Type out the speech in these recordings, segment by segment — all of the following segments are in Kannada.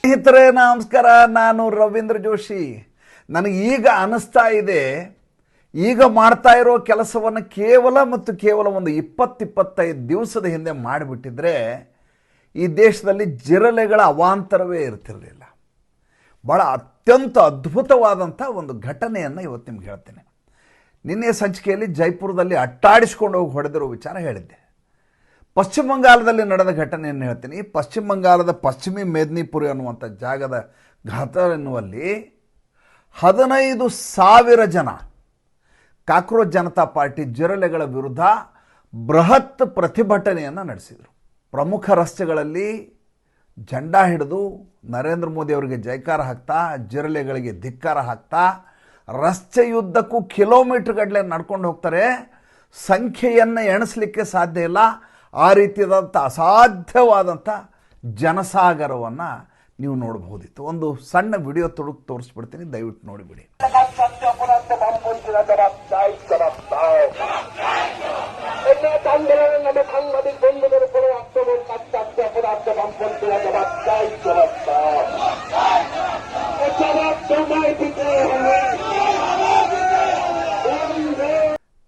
ಸ್ನೇಹಿತರೆ ನಮಸ್ಕಾರ, ನಾನು ರವೀಂದ್ರ ಜೋಶಿ. ನನಗೆ ಈಗ ಅನಿಸ್ತಾ ಇದೆ, ಈಗ ಮಾಡ್ತಾ ಇರೋ ಕೆಲಸವನ್ನು ಕೇವಲ ಒಂದು 20-25 ದಿವಸದ ಹಿಂದೆ ಮಾಡಿಬಿಟ್ಟಿದ್ರೆ ಈ ದೇಶದಲ್ಲಿ ಜಿರಳೆಗಳ ಅವಾಂತರವೇ ಇರ್ತಿರಲಿಲ್ಲ. ಭಾಳ ಅತ್ಯಂತ ಅದ್ಭುತವಾದಂಥ ಒಂದು ಘಟನೆಯನ್ನು ಇವತ್ತು ನಿಮ್ಗೆ ಹೇಳ್ತೇನೆ. ನಿನ್ನೆ ಸಂಚಿಕೆಯಲ್ಲಿ ಜೈಪುರದಲ್ಲಿ ಅಟ್ಟಾಡಿಸ್ಕೊಂಡು ಹೋಗಿ ಹೊಡೆದಿರೋ ವಿಚಾರ ಹೇಳಿದ್ದೆ. ಪಶ್ಚಿಮ ಬಂಗಾಳದಲ್ಲಿ ನಡೆದ ಘಟನೆಯನ್ನು ಹೇಳ್ತೀನಿ. ಪಶ್ಚಿಮ ಬಂಗಾಳದ ಪಶ್ಚಿಮಿ ಮೇದಿನಿಪುರಿ ಅನ್ನುವಂಥ ಜಾಗದ ಘಾತ ಎನ್ನುವಲ್ಲಿ 15,000 ಜನ ಕಾಕ್ರೋಚ್ ಜನತಾ ಪಾರ್ಟಿ ಜಿರಳೆಗಳ ವಿರುದ್ಧ ಬೃಹತ್ ಪ್ರತಿಭಟನೆಯನ್ನು ನಡೆಸಿದರು. ಪ್ರಮುಖ ರಸ್ತೆಗಳಲ್ಲಿ ಜೆಂಡಾ ಹಿಡಿದು ನರೇಂದ್ರ ಮೋದಿ ಅವರಿಗೆ ಜೈಕಾರ ಹಾಕ್ತಾ, ಜಿರಳೆಗಳಿಗೆ ಧಿಕ್ಕಾರ ಹಾಕ್ತಾ, ರಸ್ತೆಯುದ್ದಕ್ಕೂ ಕಿಲೋಮೀಟರ್ ಗಟ್ಟಲೆ ನಡ್ಕೊಂಡು ಹೋಗ್ತಾರೆ. ಸಂಖ್ಯೆಯನ್ನು ಎಣಿಸಲಿಕ್ಕೆ ಸಾಧ್ಯ ಇಲ್ಲ. ಆ ರೀತಿಯಾದಂಥ ಅಸಾಧ್ಯವಾದಂಥ ಜನಸಾಗರವನ್ನು ನೀವು ನೋಡಬಹುದಿತ್ತು. ಒಂದು ಸಣ್ಣ ವಿಡಿಯೋ ತೋರಿಸ್ಬಿಡ್ತೀನಿ, ದಯವಿಟ್ಟು ನೋಡಿಬಿಡಿ.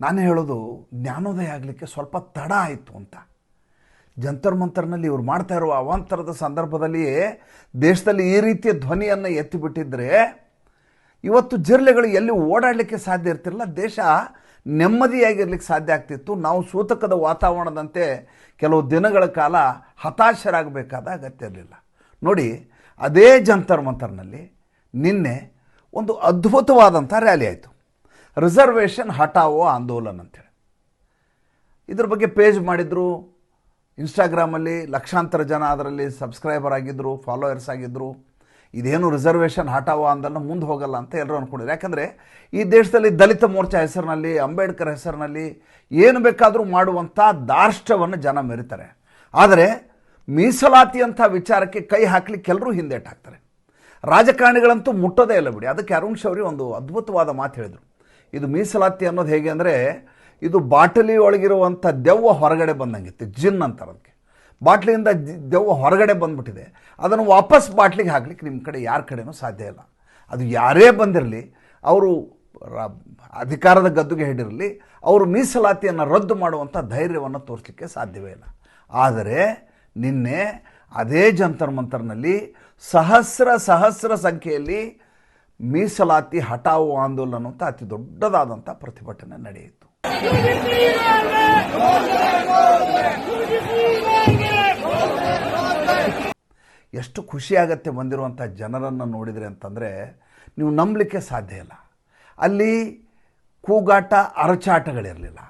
ನಾನು ಹೇಳೋದು, ಜ್ಞಾನೋದಯ ಆಗಲಿಕ್ಕೆ ಸ್ವಲ್ಪ ತಡ ಆಯಿತು ಅಂತ. ಜಂತರ್ ಮಂತರ್ನಲ್ಲಿ ಇವ್ರು ಮಾಡ್ತಾ ಇರುವ ಅವಾಂತರದ ಸಂದರ್ಭದಲ್ಲಿಯೇ ದೇಶದಲ್ಲಿ ಈ ರೀತಿಯ ಧ್ವನಿಯನ್ನು ಎತ್ತಿಬಿಟ್ಟಿದ್ರೆ ಇವತ್ತು ಜಿರಳೆಗಳು ಎಲ್ಲಿ ಓಡಾಡಲಿಕ್ಕೆ ಸಾಧ್ಯ ಇರ್ತಿರಲಿಲ್ಲ. ದೇಶ ನೆಮ್ಮದಿಯಾಗಿರ್ಲಿಕ್ಕೆ ಸಾಧ್ಯ ಆಗ್ತಿತ್ತು. ನಾವು ಸೂತಕದ ವಾತಾವರಣದಂತೆ ಕೆಲವು ದಿನಗಳ ಕಾಲ ಹತಾಶರಾಗಬೇಕಾದ ಅಗತ್ಯ ಇರಲಿಲ್ಲ. ನೋಡಿ, ಅದೇ ಜಂತರ್ ಮಂತರ್ನಲ್ಲಿ ನಿನ್ನೆ ಒಂದು ಅದ್ಭುತವಾದಂಥ ರ್ಯಾಲಿ ಆಯಿತು. ರಿಸರ್ವೇಷನ್ ಹಟಾವೋ ಆಂದೋಲನ ಅಂತೇಳಿ ಇದ್ರ ಬಗ್ಗೆ ಪೇಜ್ ಮಾಡಿದರು. ಇನ್ಸ್ಟಾಗ್ರಾಮಲ್ಲಿ ಲಕ್ಷಾಂತರ ಜನ ಅದರಲ್ಲಿ ಸಬ್ಸ್ಕ್ರೈಬರ್ ಆಗಿದ್ದರು, ಫಾಲೋಯರ್ಸ್ ಆಗಿದ್ದರು. ಇದೇನು ರಿಸರ್ವೇಷನ್ ಹಟಾವೋ ಆಂದೋಲನ ಮುಂದೆ ಹೋಗಲ್ಲ ಅಂತ ಎಲ್ಲರೂ ಅಂದ್ಕೊಂಡಿದ್ರು. ಯಾಕಂದರೆ ಈ ದೇಶದಲ್ಲಿ ದಲಿತ ಮೋರ್ಚಾ ಹೆಸರಿನಲ್ಲಿ, ಅಂಬೇಡ್ಕರ್ ಹೆಸರಿನಲ್ಲಿ ಏನು ಬೇಕಾದರೂ ಮಾಡುವಂಥ ದಾರ್ಷ್ಟ್ಯವನ್ನು ಜನ ಮೆರೀತಾರೆ. ಆದರೆ ಮೀಸಲಾತಿಯಂಥ ವಿಚಾರಕ್ಕೆ ಕೈ ಹಾಕಲಿಕ್ಕೆ ಎಲ್ಲರೂ ಹಿಂದೇಟು ಹಾಕ್ತಾರೆ. ರಾಜಕಾರಣಿಗಳಂತೂ ಮುಟ್ಟೋದೇ ಇಲ್ಲ ಬಿಡಿ. ಅದಕ್ಕೆ ಅರುಣ್ ಶೌರಿ ಒಂದು ಅದ್ಭುತವಾದ ಮಾತು ಹೇಳಿದರು. ಇದು ಮೀಸಲಾತಿ ಅನ್ನೋದು ಹೇಗೆ ಅಂದರೆ, ಇದು ಬಾಟಲಿ ಒಳಗಿರುವಂಥ ದೆವ್ವ ಹೊರಗಡೆ ಬಂದಂಗಿತ್ತು. ಜಿನ್ ಅಂತಾರೆ ಅದಕ್ಕೆ. ಬಾಟ್ಲಿಯಿಂದ ದೆವ್ವ ಹೊರಗಡೆ ಬಂದುಬಿಟ್ಟಿದೆ. ಅದನ್ನು ವಾಪಸ್ ಬಾಟ್ಲಿಗೆ ಹಾಕ್ಲಿಕ್ಕೆ ನಿಮ್ಮ ಕಡೆ ಯಾರ ಕಡೆನೂ ಸಾಧ್ಯ ಇಲ್ಲ. ಅದು ಯಾರೇ ಬಂದಿರಲಿ, ಅವರು ಅಧಿಕಾರದ ಗದ್ದುಗೆ ಹಿಡಿರಲಿ, ಅವರು ಮೀಸಲಾತಿಯನ್ನು ರದ್ದು ಮಾಡುವಂಥ ಧೈರ್ಯವನ್ನು ತೋರಿಸಲಿಕ್ಕೆ ಸಾಧ್ಯವೇ ಇಲ್ಲ. ಆದರೆ ನಿನ್ನೆ ಅದೇ ಜಂತರ್ ಮಂತರ್ನಲ್ಲಿ ಸಹಸ್ರ ಸಂಖ್ಯೆಯಲ್ಲಿ ಮೀಸಲಾತಿ ಹಟಾವೋ ಆಂದೋಲನ ಅಂತ ಅತಿ ದೊಡ್ಡದಾದಂಥ ಪ್ರತಿಭಟನೆ ನಡೆಯಿತು. ಎಷ್ಟು ಖುಷಿಯಾಗತ್ತೆ ಬಂದಿರುವಂಥ ಜನರನ್ನು ನೋಡಿದರೆ ಅಂತಂದರೆ ನೀವು ನಂಬಲಿಕ್ಕೆ ಸಾಧ್ಯ ಇಲ್ಲ. ಅಲ್ಲಿ ಕೂಗಾಟ ಅರಚಾಟಗಳಿರಲಿಲ್ಲ.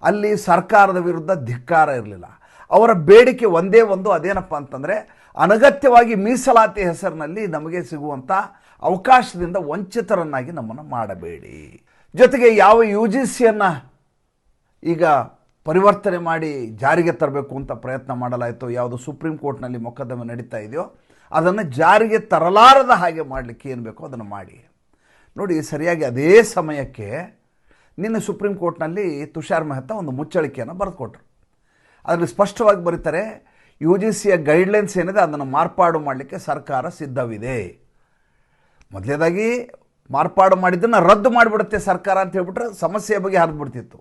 ಅಲ್ಲಿ ಸರ್ಕಾರದ ವಿರುದ್ಧ ಧಿಕ್ಕಾರ ಇರಲಿಲ್ಲ. ಅವರ ಬೇಡಿಕೆ ಒಂದೇ ಒಂದು, ಅದೇನಪ್ಪ ಅಂತಂದರೆ ಅನಗತ್ಯವಾಗಿ ಮೀಸಲಾತಿ ಹೆಸರಿನಲ್ಲಿ ನಮಗೆ ಸಿಗುವಂಥ ಅವಕಾಶದಿಂದ ವಂಚಿತರನ್ನಾಗಿ ನಮ್ಮನ್ನು ಮಾಡಬೇಡಿ. ಜೊತೆಗೆ ಯಾವ UGCಯನ್ನು ಈಗ ಪರಿವರ್ತನೆ ಮಾಡಿ ಜಾರಿಗೆ ತರಬೇಕು ಅಂತ ಪ್ರಯತ್ನ ಮಾಡಲಾಯಿತು, ಯಾವುದು ಸುಪ್ರೀಂ ಕೋರ್ಟ್ನಲ್ಲಿ ಮೊಕದ್ದಮೆ ನಡೀತಾ ಇದೆಯೋ ಅದನ್ನು ಜಾರಿಗೆ ತರಲಾರದ ಹಾಗೆ ಮಾಡಲಿಕ್ಕೆ ಏನು ಬೇಕೋ ಅದನ್ನು ಮಾಡಿ. ನೋಡಿ, ಸರಿಯಾಗಿ ಅದೇ ಸಮಯಕ್ಕೆ ನಿನ್ನೆ ಸುಪ್ರೀಂ ಕೋರ್ಟ್ನಲ್ಲಿ ತುಷಾರ್ ಮೆಹ್ತಾ ಒಂದು ಮುಚ್ಚಳಿಕೆಯನ್ನು ಬರೆದುಕೊಟ್ರು. ಅದರಲ್ಲಿ ಸ್ಪಷ್ಟವಾಗಿ ಬರೀತಾರೆ, UGCಯ ಗೈಡ್ಲೈನ್ಸ್ ಏನಿದೆ ಅದನ್ನು ಮಾರ್ಪಾಡು ಮಾಡಲಿಕ್ಕೆ ಸರ್ಕಾರ ಸಿದ್ಧವಿದೆ. ಮೊದಲನೇದಾಗಿ ಮಾರ್ಪಾಡು ಮಾಡಿದ್ದನ್ನು ರದ್ದು ಮಾಡಿಬಿಡುತ್ತೆ ಸರ್ಕಾರ ಅಂತ ಹೇಳ್ಬಿಟ್ರೆ ಸಮಸ್ಯೆಯ ಬಗ್ಗೆ ಹರಿದ್ಬಿಡ್ತಿತ್ತು.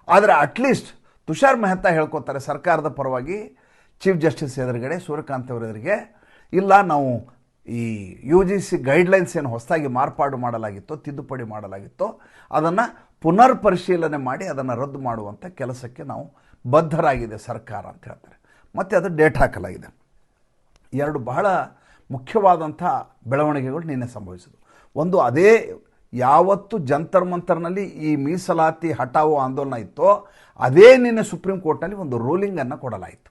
ಆದರೆ ಅಟ್ಲೀಸ್ಟ್ ತುಷಾರ್ ಮೆಹ್ತಾ ಹೇಳ್ಕೊತಾರೆ ಸರ್ಕಾರದ ಪರವಾಗಿ ಚೀಫ್ ಜಸ್ಟಿಸ್ ಎದುರುಗಡೆ, ಸೂರ್ಯಕಾಂತ್ ಅವರ ಎದುರಿಗೆ, ಇಲ್ಲ ನಾವು ಈ UGC ಗೈಡ್ಲೈನ್ಸ್ ಏನು ಹೊಸದಾಗಿ ಮಾರ್ಪಾಡು ಮಾಡಲಾಗಿತ್ತೋ, ತಿದ್ದುಪಡಿ ಮಾಡಲಾಗಿತ್ತೋ ಅದನ್ನು ಪುನರ್ ಪರಿಶೀಲನೆ ಮಾಡಿ ಅದನ್ನು ರದ್ದು ಮಾಡುವಂಥ ಕೆಲಸಕ್ಕೆ ನಾವು ಬದ್ಧರಾಗಿದೆ ಸರ್ಕಾರ ಅಂತ ಹೇಳ್ತಾರೆ. ಮತ್ತು ಅದು ಡೇಟ್ ಹಾಕಲಾಗಿದೆ. ಎರಡು ಬಹಳ ಮುಖ್ಯವಾದಂಥ ಬೆಳವಣಿಗೆಗಳು ನಿನ್ನೆ ಸಂಭವಿಸಿದವು. ಒಂದು, ಅದೇ ಯಾವತ್ತು ಜಂತರ್ ಮಂತರ್ನಲ್ಲಿ ಈ ಮೀಸಲಾತಿ ಹಟಾವೋ ಆಂದೋಲನ ಇತ್ತೋ ಅದೇ ನಿನ್ನೆ ಸುಪ್ರೀಂ ಕೋರ್ಟ್ನಲ್ಲಿ ಒಂದು ರೂಲಿಂಗನ್ನು ಕೊಡಲಾಯಿತು.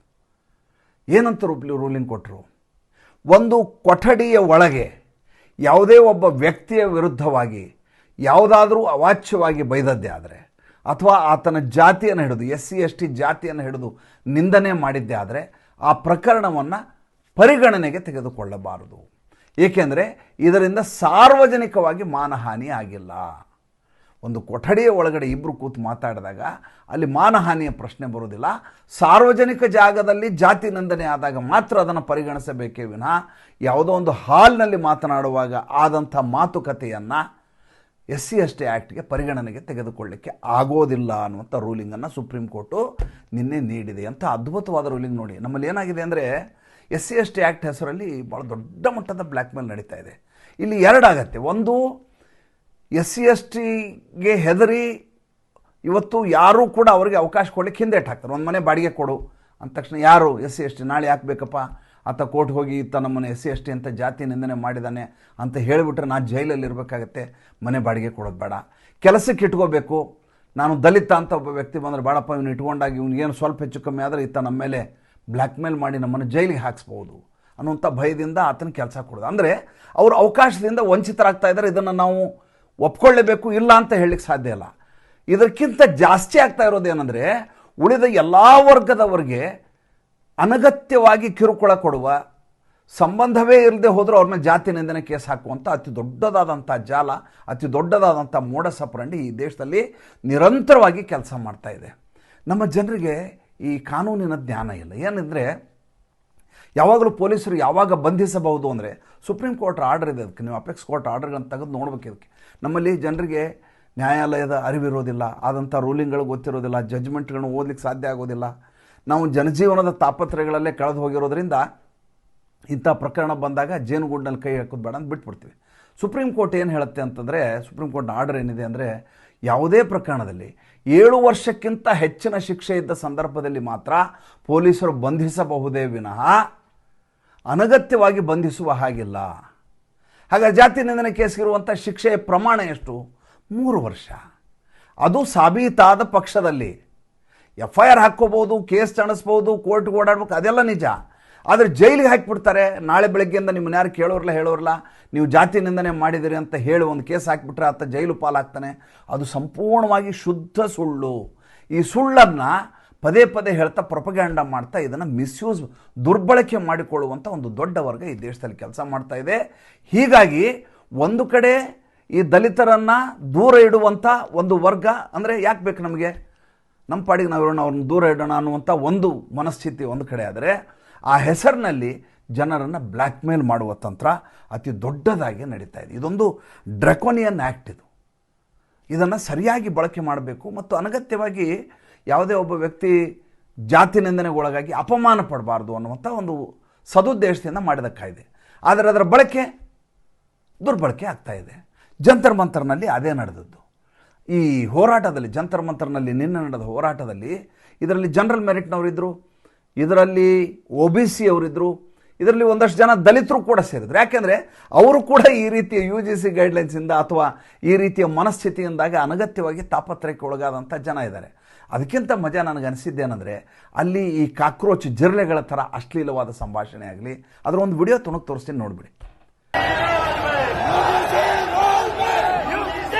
ಏನಂತ ರೂಲಿಂಗ್ ಕೊಟ್ಟರು? ಒಂದು ಕೊಠಡಿಯ ಒಳಗೆ ಯಾವುದೇ ಒಬ್ಬ ವ್ಯಕ್ತಿಯ ವಿರುದ್ಧವಾಗಿ ಯಾವುದಾದ್ರೂ ಅವಾಚ್ಯವಾಗಿ ಬೈದದ್ದೇ ಆದರೆ, ಅಥವಾ ಆತನ ಜಾತಿಯನ್ನು ಹಿಡಿದು SC/ST ಜಾತಿಯನ್ನು ಹಿಡಿದು ನಿಂದನೆ ಮಾಡಿದ್ದೇ ಆದರೆ ಆ ಪ್ರಕರಣವನ್ನು ಪರಿಗಣನೆಗೆ ತೆಗೆದುಕೊಳ್ಳಬಾರದು. ಏಕೆಂದರೆ ಇದರಿಂದ ಸಾರ್ವಜನಿಕವಾಗಿ ಮಾನಹಾನಿ ಆಗಿಲ್ಲ. ಒಂದು ಕೊಠಡಿಯ ಒಳಗಡೆ ಇಬ್ಬರು ಕೂತು ಮಾತಾಡಿದಾಗ ಅಲ್ಲಿ ಮಾನಹಾನಿಯ ಪ್ರಶ್ನೆ ಬರೋದಿಲ್ಲ. ಸಾರ್ವಜನಿಕ ಜಾಗದಲ್ಲಿ ಜಾತಿ ನಿಂದನೆ ಆದಾಗ ಮಾತ್ರ ಅದನ್ನು ಪರಿಗಣಿಸಬೇಕೇ ವಿನಃ ಯಾವುದೋ ಒಂದು ಹಾಲ್ನಲ್ಲಿ ಮಾತನಾಡುವಾಗ ಆದಂಥ ಮಾತುಕತೆಯನ್ನು SC/ST ಆ್ಯಕ್ಟ್ಗೆ ಪರಿಗಣನೆಗೆ ತೆಗೆದುಕೊಳ್ಳಿಕ್ಕೆ ಆಗೋದಿಲ್ಲ ಅನ್ನುವಂಥ ರೂಲಿಂಗನ್ನು ಸುಪ್ರೀಂ ಕೋರ್ಟು ನಿನ್ನೆ ನೀಡಿದೆ. ಅಂತ ಅದ್ಭುತವಾದ ರೂಲಿಂಗ್ ನೋಡಿ. ನಮ್ಮಲ್ಲಿ ಏನಾಗಿದೆ ಅಂದರೆ SC/ST ಆ್ಯಕ್ಟ್ ಹೆಸರಲ್ಲಿ ಭಾಳ ದೊಡ್ಡ ಮಟ್ಟದ ಬ್ಲ್ಯಾಕ್ ಮೇಲ್ ನಡೀತಾ ಇದೆ. ಇಲ್ಲಿ ಎರಡಾಗತ್ತೆ. ಒಂದು, SC/STಗೆ ಹೆದರಿ ಇವತ್ತು ಯಾರೂ ಕೂಡ ಅವರಿಗೆ ಅವಕಾಶ ಕೊಡಲಿಕ್ಕೆ ಹಿಂದೇಟು ಹಾಕ್ತಾರೆ. ಒಂದು ಮನೆ ಬಾಡಿಗೆ ಕೊಡು ಅಂದ ತಕ್ಷಣ ಯಾರು SC/ST ನಾಳೆ ಯಾಕೆ ಬೇಕಪ್ಪ, ಆತ ಕೋರ್ಟ್ ಹೋಗಿ ಇತ್ತ ನಮ್ಮನೆ SC/ST ಅಂತ ಜಾತಿ ನಿಂದನೆ ಮಾಡಿದ್ದಾನೆ ಅಂತ ಹೇಳಿಬಿಟ್ರೆ ನಾನು ಜೈಲಲ್ಲಿ ಇರಬೇಕಾಗತ್ತೆ, ಮನೆ ಬಾಡಿಗೆ ಕೊಡೋದು ಬೇಡ. ಕೆಲಸಕ್ಕೆ ಇಟ್ಕೋಬೇಕು, ನಾನು ದಲಿತ ಅಂತ ಒಬ್ಬ ವ್ಯಕ್ತಿ ಬಂದರೆ ಬೇಡಪ್ಪ ಇವನು ಇಟ್ಕೊಂಡಾಗಿ ಇವ್ನಿಗೇನು ಸ್ವಲ್ಪ ಹೆಚ್ಚು ಕಮ್ಮಿ ಆದರೆ ಇತ್ತ ನಮ್ಮ ಮೇಲೆ ಬ್ಲ್ಯಾಕ್ ಮೇಲ್ ಮಾಡಿ ನಮ್ಮನ್ನು ಜೈಲಿಗೆ ಹಾಕ್ಸ್ಬೋದು ಅನ್ನುವಂಥ ಭಯದಿಂದ ಆತನ ಕೆಲಸ ಕೊಡೋದು. ಅಂದರೆ ಅವರು ಅವಕಾಶದಿಂದ ವಂಚಿತರಾಗ್ತಾ ಇದ್ದಾರೆ. ಇದನ್ನು ನಾವು ಒಪ್ಕೊಳ್ಳೇಬೇಕು, ಇಲ್ಲ ಅಂತ ಹೇಳಲಿಕ್ಕೆ ಸಾಧ್ಯ ಇಲ್ಲ. ಇದಕ್ಕಿಂತ ಜಾಸ್ತಿ ಆಗ್ತಾ ಇರೋದೇನೆಂದರೆ ಉಳಿದ ಎಲ್ಲ ವರ್ಗದವರಿಗೆ ಅನಗತ್ಯವಾಗಿ ಕಿರುಕುಳ ಕೊಡುವ, ಸಂಬಂಧವೇ ಇಲ್ಲದೆ ಹೋದರೂ ಅವ್ರ ಮೇಲೆ ಜಾತಿ ನಿಂದನೆ ಕೇಸ್ ಹಾಕುವಂಥ ಅತಿ ದೊಡ್ಡದಾದಂಥ ಜಾಲ, ಅತಿ ದೊಡ್ಡದಾದಂಥ ಮೋಡ ಸಪರಂಡಿ ಈ ದೇಶದಲ್ಲಿ ನಿರಂತರವಾಗಿ ಕೆಲಸ ಮಾಡ್ತಾ ಇದೆ. ನಮ್ಮ ಜನರಿಗೆ ಈ ಕಾನೂನಿನ ಜ್ಞಾನ ಇಲ್ಲ. ಏನಂದರೆ ಯಾವಾಗಲೂ ಪೊಲೀಸರು ಯಾವಾಗ ಬಂಧಿಸಬಹುದು ಅಂದರೆ ಸುಪ್ರೀಂ ಕೋರ್ಟ್ ಆರ್ಡರ್ ಇದೆ, ಅದಕ್ಕೆ ನೀವು ಅಪೆಕ್ಸ್ ಕೋರ್ಟ್ ಆರ್ಡರ್ಗಳನ್ನು ತೆಗೆದು ನೋಡ್ಬೇಕು. ಇದಕ್ಕೆ ನಮ್ಮಲ್ಲಿ ಜನರಿಗೆ ನ್ಯಾಯಾಲಯದ ಅರಿವಿರೋದಿಲ್ಲ, ಆದಂಥ ರೂಲಿಂಗ್ಗಳು ಗೊತ್ತಿರೋದಿಲ್ಲ, ಜಡ್ಜ್ಮೆಂಟ್ಗಳನ್ನು ಓದಲಿಕ್ಕೆ ಸಾಧ್ಯ ಆಗೋದಿಲ್ಲ. ನಾವು ಜನಜೀವನದ ತಾಪತ್ರಯಗಳಲ್ಲೇ ಕಳೆದು ಹೋಗಿರೋದ್ರಿಂದ ಇಂಥ ಪ್ರಕರಣ ಬಂದಾಗ ಜೇನುಗೂಡಿನಲ್ಲಿ ಕೈ ಹಾಕೋದು ಬೇಡ ಅಂತ ಬಿಟ್ಬಿಡ್ತೀವಿ. ಸುಪ್ರೀಂ ಕೋರ್ಟ್ ಏನು ಹೇಳುತ್ತೆ ಅಂತಂದರೆ, ಸುಪ್ರೀಂ ಕೋರ್ಟ್ನ ಆರ್ಡರ್ ಏನಿದೆ ಅಂದರೆ, ಯಾವುದೇ ಪ್ರಕರಣದಲ್ಲಿ 7 ವರ್ಷಕ್ಕಿಂತ ಹೆಚ್ಚಿನ ಶಿಕ್ಷೆ ಇದ್ದ ಸಂದರ್ಭದಲ್ಲಿ ಮಾತ್ರ ಪೊಲೀಸರು ಬಂಧಿಸಬಹುದೇ ವಿನಃ ಅನಗತ್ಯವಾಗಿ ಬಂಧಿಸುವ ಹಾಗಿಲ್ಲ. ಹಾಗಾಗಿ ಜಾತಿ ನಿಂದನೆ ಕೇಸ್ಗಿರುವಂಥ ಶಿಕ್ಷೆಯ ಪ್ರಮಾಣ ಎಷ್ಟು? 3 ವರ್ಷ. ಅದು ಸಾಬೀತಾದ ಪಕ್ಷದಲ್ಲಿ FIR ಹಾಕ್ಕೋಬೋದು, ಕೇಸ್ ತಣಿಸ್ಬೋದು, ಕೋರ್ಟ್ಗೆ ಓಡಾಡ್ಬೇಕು, ಅದೆಲ್ಲ ನಿಜ. ಆದರೆ ಜೈಲಿಗೆ ಹಾಕಿಬಿಡ್ತಾರೆ. ನಾಳೆ ಬೆಳಗ್ಗೆಯಿಂದ ನಿಮ್ಮನ್ನ ಯಾರು ಹೇಳೋರಲ್ಲ ನೀವು ಜಾತಿ ನಿಂದನೆ ಮಾಡಿದಿರಿ ಅಂತ ಹೇಳಿ ಒಂದು ಕೇಸ್ ಹಾಕಿಬಿಟ್ರೆ ಆತ ಜೈಲು ಪಾಲಾಗ್ತಾನೆ. ಅದು ಸಂಪೂರ್ಣವಾಗಿ ಶುದ್ಧ ಸುಳ್ಳು. ಈ ಸುಳ್ಳನ್ನು ಪದೇ ಪದೇ ಹೇಳ್ತಾ ಪ್ರೊಪಗ್ಯಾಂಡ ಮಾಡ್ತಾ ಇದನ್ನು ಮಿಸ್ಯೂಸ್, ದುರ್ಬಳಕೆ ಮಾಡಿಕೊಳ್ಳುವಂಥ ಒಂದು ದೊಡ್ಡ ವರ್ಗ ಈ ದೇಶದಲ್ಲಿ ಕೆಲಸ ಮಾಡ್ತಾ ಇದೆ. ಹೀಗಾಗಿ ಒಂದು ಕಡೆ ಈ ದಲಿತರನ್ನು ದೂರ ಇಡುವಂಥ ಒಂದು ವರ್ಗ, ಅಂದರೆ ಯಾಕೆ ಬೇಕು ನಮಗೆ, ನಮ್ಮ ಪಾಡಿಗೆ ನಾವು ಅವ್ರನ್ನ ದೂರ ಇಡೋಣ ಅನ್ನುವಂಥ ಒಂದು ಮನಸ್ಥಿತಿ ಒಂದು ಕಡೆ. ಆದರೆ ಆ ಹೆಸರಿನಲ್ಲಿ ಜನರನ್ನು ಬ್ಲ್ಯಾಕ್ ಮೇಲ್ ಮಾಡುವ ತಂತ್ರ ಅತಿ ದೊಡ್ಡದಾಗಿ ನಡೀತಾ ಇದೆ. ಇದೊಂದು ಡ್ರಕೋನಿಯನ್ ಆ್ಯಕ್ಟ್. ಇದನ್ನು ಸರಿಯಾಗಿ ಬಳಕೆ ಮಾಡಬೇಕು ಮತ್ತು ಅನಗತ್ಯವಾಗಿ ಯಾವುದೇ ಒಬ್ಬ ವ್ಯಕ್ತಿ ಜಾತಿ ನಿಂದನೆಗೊಳಗಾಗಿ ಅಪಮಾನ ಪಡಬಾರ್ದು ಅನ್ನುವಂಥ ಒಂದು ಸದುದ್ದೇಶದಿಂದ ಮಾಡಿದ ಕಾಯ್ದೆ. ಆದರೆ ಅದರ ಬಳಕೆ ದುರ್ಬಳಕೆ ಆಗ್ತಾ ಇದೆ. ಜಂತರ್ ಮಂತರ್ನಲ್ಲಿ ಅದೇ ನಡೆದದ್ದು. ಈ ಹೋರಾಟದಲ್ಲಿ, ಜಂತರ್ ಮಂತರ್ನಲ್ಲಿ ನಿನ್ನೆ ನಡೆದ ಹೋರಾಟದಲ್ಲಿ ಇದರಲ್ಲಿ ಜನರಲ್ ಮೆರಿಟ್ನವರಿದ್ದರು, ಇದರಲ್ಲಿ OBC ಅವರಿದ್ದರು, ಇದರಲ್ಲಿ ಒಂದಷ್ಟು ಜನ ದಲಿತರು ಕೂಡ ಸೇರಿದ್ರು. ಯಾಕೆಂದರೆ ಅವರು ಕೂಡ ಈ ರೀತಿಯ UGC ಗೈಡ್ಲೈನ್ಸಿಂದ ಅಥವಾ ಈ ರೀತಿಯ ಮನಸ್ಥಿತಿಯಿಂದಾಗ ಅನಗತ್ಯವಾಗಿ ತಾಪತ್ರಯಕ್ಕೆ ಒಳಗಾದಂಥ ಜನ ಇದ್ದಾರೆ. ಅದಕ್ಕಿಂತ ಮಜಾ ನನಗೆ ಅನಿಸಿದ್ದೇನೆಂದರೆ ಅಲ್ಲಿ ಈ ಕಾಕ್ರೋಚ್ ಜಿರಳೆಗಳ ಥರ ಅಶ್ಲೀಲವಾದ ಸಂಭಾಷಣೆ ಆಗಲಿ, ಅದರ ಒಂದು ವಿಡಿಯೋ ತುಣುಕು ತೋರಿಸ್ತೀನಿ, ನೋಡಿಬಿಡಿ.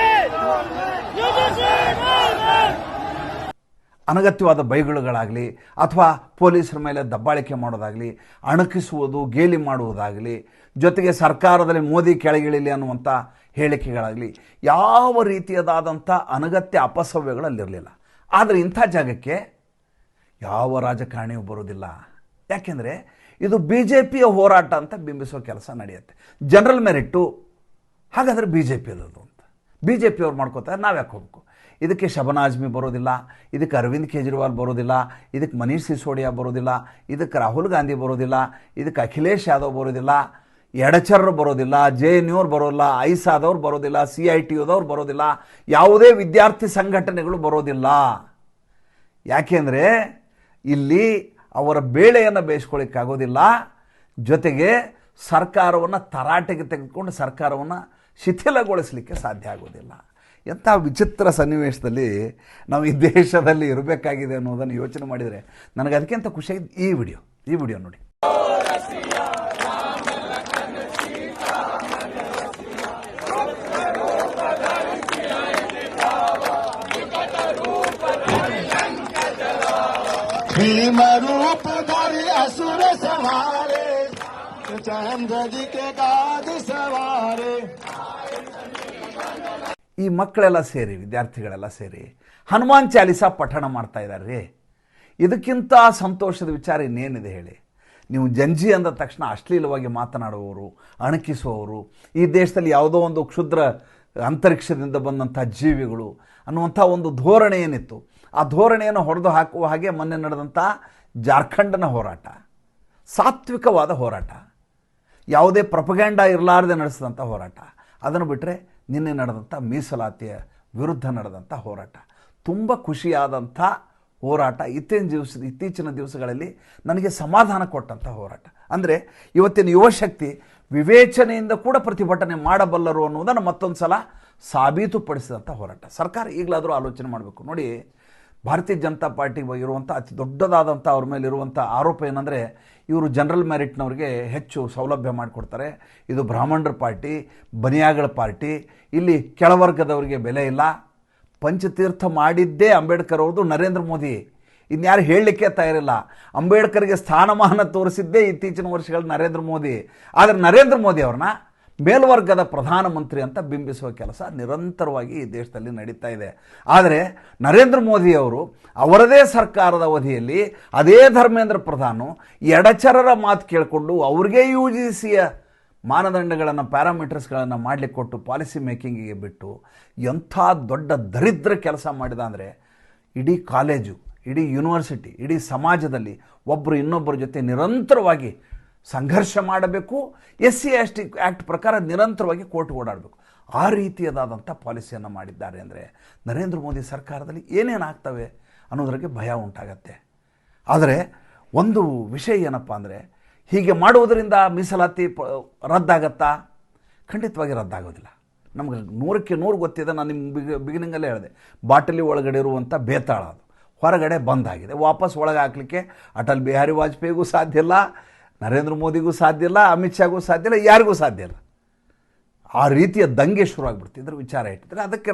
ಅನಗತ್ಯವಾದ ಬೈಗುಳುಗಳಾಗಲಿ ಅಥವಾ ಪೊಲೀಸರ ಮೇಲೆ ದಬ್ಬಾಳಿಕೆ ಮಾಡೋದಾಗಲಿ, ಅಣಕಿಸುವುದು, ಗೇಲಿ ಮಾಡುವುದಾಗಲಿ, ಜೊತೆಗೆ ಸರ್ಕಾರದಲ್ಲಿ ಮೋದಿ ಕೆಳಗಿಳಿಲಿ ಅನ್ನುವಂಥ ಹೇಳಿಕೆಗಳಾಗಲಿ, ಯಾವ ರೀತಿಯದಾದಂಥ ಅನಗತ್ಯ ಅಪಸವ್ಯಗಳಲ್ಲಿರಲಿಲ್ಲ. ಆದರೆ ಇಂಥ ಜಾಗಕ್ಕೆ ಯಾವ ರಾಜಕಾರಣಿಯೂ ಬರೋದಿಲ್ಲ. ಯಾಕೆಂದರೆ ಇದು BJPಯ ಹೋರಾಟ ಅಂತ ಬಿಂಬಿಸೋ ಕೆಲಸ ನಡೆಯುತ್ತೆ. ಜನರಲ್ ಮೆರಿಟ್ಟು ಹಾಗಾದರೆ BJPಯದು ಅಂತ BJPಯವ್ರು ಮಾಡ್ಕೋತಾರೆ, ನಾವು ಯಾಕೆ ಹೋಗ್ಬೇಕು? ಇದಕ್ಕೆ ಶಬನಾಜ್ ಆಜ್ಮಿ ಬರೋದಿಲ್ಲ, ಇದಕ್ಕೆ ಅರವಿಂದ್ ಕೇಜ್ರಿವಾಲ್ ಬರೋದಿಲ್ಲ, ಇದಕ್ಕೆ ಮನೀಶ್ ಸಿಸೋಡಿಯಾ ಬರೋದಿಲ್ಲ, ಇದಕ್ಕೆ ರಾಹುಲ್ ಗಾಂಧಿ ಬರೋದಿಲ್ಲ, ಇದಕ್ಕೆ ಅಖಿಲೇಶ್ ಯಾದವ್ ಬರೋದಿಲ್ಲ, ಎಡಚರರು ಬರೋದಿಲ್ಲ, JNUವ್ರು ಬರೋಲ್ಲ, ಐಸಾದವ್ರು ಬರೋದಿಲ್ಲ, CITUದವ್ರು ಬರೋದಿಲ್ಲ, ಯಾವುದೇ ವಿದ್ಯಾರ್ಥಿ ಸಂಘಟನೆಗಳು ಬರೋದಿಲ್ಲ. ಯಾಕೆಂದರೆ ಇಲ್ಲಿ ಅವರ ಬೇಳೆಯನ್ನು ಬೇಯಿಸ್ಕೊಳ್ಳಿಕ್ಕಾಗೋದಿಲ್ಲ. ಜೊತೆಗೆ ಸರ್ಕಾರವನ್ನು ತರಾಟೆಗೆ ತೆಗೆದುಕೊಂಡು ಸರ್ಕಾರವನ್ನು ಶಿಥಿಲಗೊಳಿಸಲಿಕ್ಕೆ ಸಾಧ್ಯ ಆಗೋದಿಲ್ಲ. ಎಂಥ ವಿಚಿತ್ರ ಸನ್ನಿವೇಶದಲ್ಲಿ ನಾವು ಈ ದೇಶದಲ್ಲಿ ಇರಬೇಕಾಗಿದೆ ಅನ್ನೋದನ್ನು ಯೋಚನೆ ಮಾಡಿದರೆ ನನಗೆ ಅದಕ್ಕಿಂತ ಖುಷಿಯಾಗಿದ್ದು ಈ ವಿಡಿಯೋ ನೋಡಿ. भीम रूप धरि असुर सवारे, चंद्र जी के गाद सवारे. ಈ ಮಕ್ಕಳೆಲ್ಲ ಸೇರಿ, ವಿದ್ಯಾರ್ಥಿಗಳೆಲ್ಲ ಸೇರಿ ಹನುಮಾನ್ ಚಾಲಿಸ ಪಠಣ ಮಾಡ್ತಾ ಇದ್ದಾರೆ ರೀ. ಇದಕ್ಕಿಂತ ಸಂತೋಷದ ವಿಚಾರ ಇನ್ನೇನಿದೆ ಹೇಳಿ? ನೀವು ಜಂಜಿ ಅಂದ ತಕ್ಷಣ ಅಶ್ಲೀಲವಾಗಿ ಮಾತನಾಡುವವರು, ಅಣಕಿಸುವವರು, ಈ ದೇಶದಲ್ಲಿ ಯಾವುದೋ ಒಂದು ಕ್ಷುದ್ರ ಅಂತರಿಕ್ಷದಿಂದ ಬಂದಂಥ ಜೀವಿಗಳು ಅನ್ನುವಂಥ ಒಂದು ಧೋರಣೆ ಏನಿತ್ತು, ಆ ಧೋರಣೆಯನ್ನು ಹೊಡೆದು ಹಾಕುವ ಹಾಗೆ ಮೊನ್ನೆ ನಡೆದಂಥ ಜಾರ್ಖಂಡ್ನ ಹೋರಾಟ ಸಾತ್ವಿಕವಾದ ಹೋರಾಟ, ಯಾವುದೇ ಪ್ರಪಗ್ಯಾಂಡ ಇರಲಾರದೆ ನಡೆಸಿದಂಥ ಹೋರಾಟ. ಅದನ್ನು ಬಿಟ್ಟರೆ ನಿನ್ನೆ ನಡೆದಂಥ ಮೀಸಲಾತಿಯ ವಿರುದ್ಧ ನಡೆದಂಥ ಹೋರಾಟ ತುಂಬ ಖುಷಿಯಾದಂಥ ಹೋರಾಟ. ಇತ್ತೀಚಿನ ದಿವಸಗಳಲ್ಲಿ ನನಗೆ ಸಮಾಧಾನ ಕೊಟ್ಟಂಥ ಹೋರಾಟ. ಅಂದರೆ ಇವತ್ತಿನ ಯುವಶಕ್ತಿ ವಿವೇಚನೆಯಿಂದ ಕೂಡ ಪ್ರತಿಭಟನೆ ಮಾಡಬಲ್ಲರು ಅನ್ನೋದನ್ನು ಮತ್ತೊಂದು ಸಲ ಸಾಬೀತುಪಡಿಸಿದಂಥ ಹೋರಾಟ. ಸರ್ಕಾರ ಈಗಲಾದರೂ ಆಲೋಚನೆ ಮಾಡಬೇಕು. ನೋಡಿ, ಭಾರತೀಯ ಜನತಾ ಪಾರ್ಟಿಗೆ ಇರುವಂಥ ಅತಿ ದೊಡ್ಡದಾದಂಥ ಅವ್ರ ಮೇಲಿರುವಂಥ ಆರೋಪ ಏನಂದರೆ, ಇವರು ಜನರಲ್ ಮೆರಿಟ್ನವ್ರಿಗೆ ಹೆಚ್ಚು ಸೌಲಭ್ಯ ಮಾಡಿಕೊಡ್ತಾರೆ, ಇದು ಬ್ರಾಹ್ಮಣರ ಪಾರ್ಟಿ, ಬನಿಯಾಗಳ ಪಾರ್ಟಿ, ಇಲ್ಲಿ ಕೆಳವರ್ಗದವರಿಗೆ ಬೆಲೆ ಇಲ್ಲ. ಪಂಚತೀರ್ಥ ಮಾಡಿದ್ದೇ ಅಂಬೇಡ್ಕರ್ ಅವ್ರದ್ದು, ನರೇಂದ್ರ ಮೋದಿ. ಇನ್ಯಾರು ಹೇಳಲಿಕ್ಕೆ ತಯಾರಿಲ್ಲ. ಅಂಬೇಡ್ಕರ್ಗೆ ಸ್ಥಾನಮಾನ ತೋರಿಸಿದ್ದೇ ಇತ್ತೀಚಿನ ವರ್ಷಗಳ ನರೇಂದ್ರ ಮೋದಿ. ಆದರೆ ನರೇಂದ್ರ ಮೋದಿ ಅವ್ರನ್ನ ಮೇಲ್ವರ್ಗದ ಪ್ರಧಾನಮಂತ್ರಿ ಅಂತ ಬಿಂಬಿಸುವ ಕೆಲಸ ನಿರಂತರವಾಗಿ ಈ ದೇಶದಲ್ಲಿ ನಡೀತಾ ಇದೆ. ಆದರೆ ನರೇಂದ್ರ ಮೋದಿಯವರು ಅವರದೇ ಸರ್ಕಾರದ ಅವಧಿಯಲ್ಲಿ ಅದೇ ಧರ್ಮೇಂದ್ರ ಪ್ರಧಾನು ಎಡಚರರ ಮಾತು ಕೇಳಿಕೊಂಡು ಅವ್ರಿಗೆ UGCಯ ಮಾನದಂಡಗಳನ್ನು, ಪ್ಯಾರಾಮೀಟರ್ಸ್ಗಳನ್ನು ಮಾಡಲಿಕ್ಕೆ ಕೊಟ್ಟು ಪಾಲಿಸಿ ಮೇಕಿಂಗಿಗೆ ಬಿಟ್ಟು ಎಂಥ ದೊಡ್ಡ ದರಿದ್ರ ಕೆಲಸ ಮಾಡಿದ ಅಂದರೆ, ಇಡೀ ಕಾಲೇಜು, ಇಡೀ ಯೂನಿವರ್ಸಿಟಿ, ಇಡೀ ಸಮಾಜದಲ್ಲಿ ಒಬ್ಬರು ಇನ್ನೊಬ್ಬರ ಜೊತೆ ನಿರಂತರವಾಗಿ ಸಂಘರ್ಷ ಮಾಡಬೇಕು, SC/ST ಆ್ಯಕ್ಟ್ ಪ್ರಕಾರ ನಿರಂತರವಾಗಿ ಕೋರ್ಟ್ ಓಡಾಡಬೇಕು, ಆ ರೀತಿಯದಾದಂಥ ಪಾಲಿಸಿಯನ್ನು ಮಾಡಿದ್ದಾರೆ. ಅಂದರೆ ನರೇಂದ್ರ ಮೋದಿ ಸರ್ಕಾರದಲ್ಲಿ ಏನೇನಾಗ್ತವೆ ಅನ್ನೋದ್ರಿಗೆ ಭಯ ಉಂಟಾಗತ್ತೆ. ಆದರೆ ಒಂದು ವಿಷಯ ಏನಪ್ಪ ಅಂದರೆ, ಹೀಗೆ ಮಾಡುವುದರಿಂದ ಮೀಸಲಾತಿ ರದ್ದಾಗತ್ತಾ? ಖಂಡಿತವಾಗಿ ರದ್ದಾಗೋದಿಲ್ಲ. ನಮಗೆ 100ಕ್ಕೆ 100 ಗೊತ್ತಿದೆ. ನಾನು ನಿಮ್ಮ ಬಿಗಿನಿಂಗಲ್ಲೇ ಹೇಳಿದೆ, ಬಾಟಲಿ ಒಳಗಡೆ ಇರುವಂಥ ಬೇತಾಳ ಅದು ಹೊರಗಡೆ ಬಂದಾಗಿದೆ. ವಾಪಸ್ ಒಳಗೆ ಹಾಕಲಿಕ್ಕೆ ಅಟಲ್ ಬಿಹಾರಿ ವಾಜಪೇಯಿಗೂ ಸಾಧ್ಯ ಇಲ್ಲ, ನರೇಂದ್ರ ಮೋದಿಗೂ ಸಾಧ್ಯ ಇಲ್ಲ, ಅಮಿತ್ ಶಾಗೂ ಸಾಧ್ಯ ಇಲ್ಲ, ಯಾರಿಗೂ ಸಾಧ್ಯ ಇಲ್ಲ. ಆ ರೀತಿಯ ದಂಗೆ ಶುರುವಾಗ್ಬಿಡ್ತು. ಇದ್ರ ವಿಚಾರ ಇಟ್ಟಿದ್ರೆ ಅದಕ್ಕೆ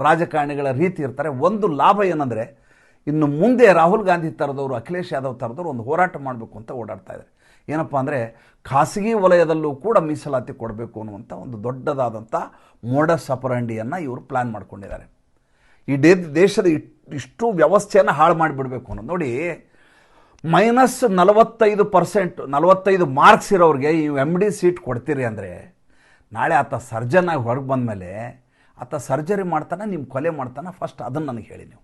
ರಾಜಕಾರಣಿಗಳ ರೀತಿ ಇರ್ತಾರೆ. ಒಂದು ಲಾಭ ಏನಂದರೆ, ಇನ್ನು ಮುಂದೆ ರಾಹುಲ್ ಗಾಂಧಿ ಥರದವರು, ಅಖಿಲೇಶ್ ಯಾದವ್ ಥರದವರು ಒಂದು ಹೋರಾಟ ಮಾಡಬೇಕು ಅಂತ ಓಡಾಡ್ತಾ ಇದ್ದಾರೆ. ಏನಪ್ಪ ಅಂದರೆ, ಖಾಸಗಿ ವಲಯದಲ್ಲೂ ಕೂಡ ಮೀಸಲಾತಿ ಕೊಡಬೇಕು ಅನ್ನುವಂಥ ಒಂದು ದೊಡ್ಡದಾದಂಥ ಮೋಡಸ್ ಆಪರಂಡಿಯನ್ನು ಇವರು ಪ್ಲ್ಯಾನ್ ಮಾಡ್ಕೊಂಡಿದ್ದಾರೆ. ಈ ದೇಶದ ಇಷ್ಟು ವ್ಯವಸ್ಥೆಯನ್ನು ಹಾಳು ಮಾಡಿಬಿಡಬೇಕು ಅನ್ನೋದು. ನೋಡಿ, -45% 45 ಮಾರ್ಕ್ಸ್ ಇರೋರಿಗೆ ಈ MD ಸೀಟ್ ಕೊಡ್ತೀರಿ ಅಂದರೆ, ನಾಳೆ ಆತ ಸರ್ಜನ್ ಆಗಿ ಹೊರಗೆ ಬಂದಮೇಲೆ ಆತ ಸರ್ಜರಿ ಮಾಡ್ತಾನೆ, ನಿಮ್ಮ ಕೊಲೆ ಮಾಡ್ತಾನೆ? ಫಸ್ಟ್ ಅದನ್ನು ನನಗೆ ಹೇಳಿ. ನೀವು